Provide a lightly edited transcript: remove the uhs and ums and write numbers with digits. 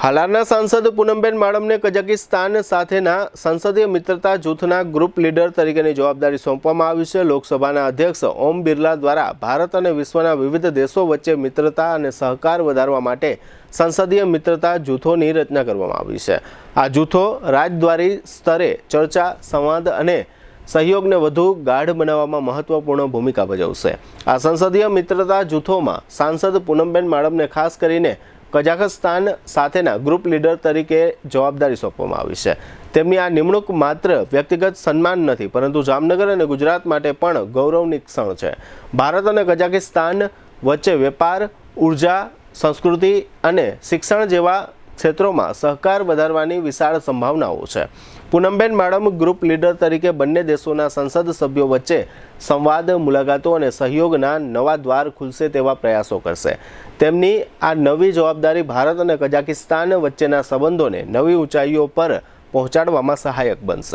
હાલારના સાંસદ પૂનમબેન માડમને કઝાકિસ્તાન સાથેના સંસદીય મિત્રતા જૂથના ગ્રુપ લીડર તરીકેની જવાબદારી સોંપવામાં આવી છે। લોકસભાના અધ્યક્ષ ઓમ બિરલા દ્વારા ભારત અને વિશ્વના વિવિધ દેશો વચ્ચે મિત્રતા અને સહકાર વધારવા માટે સંસદીય મિત્રતા જૂથોની રચના કરવામાં આવી છે। આ જૂથો રાજદ્વારી સ્તરે ચર્ચા, સંવાદ અને સહયોગને વધુ ગાઢ બનાવવામાં મહત્વપૂર્ણ ભૂમિકા ભજવશે। આ સંસદીય મિત્રતા જૂથોમાં સાંસદ પૂનમબેન માડમને ખાસ કરીને કઝાકસ્તાન સાથેના ગ્રુપ લીડર તરીકે જવાબદારી સોંપવામાં આવી છે। તેમની આ નિમણૂક માત્ર વ્યક્તિગત સન્માન નથી, પરંતુ જામનગર અને ગુજરાત માટે પણ ગૌરવની ક્ષણ છે। ભારત અને કઝાકસ્તાન વચ્ચે વેપાર, ઉર્જા, સંસ્કૃતિ અને શિક્ષણ જેવા ક્ષેત્રોમાં સહકાર વધારવાની વિશાળ સંભાવનાઓ છે। પૂનમબેન માડમ ગ્રુપ લીડર તરીકે બંને દેશોના સંસદ સભ્યો વચ્ચે સંવાદ, મુલાકાતો અને સહયોગના નવા દ્વાર ખુલશે તેવા પ્રયાસો કરશે। તેમની આ નવી જવાબદારી ભારત અને કઝાકિસ્તાન વચ્ચેના સંબંધોને નવી ઊંચાઈઓ પર પહોંચાડવામાં સહાયક બનશે।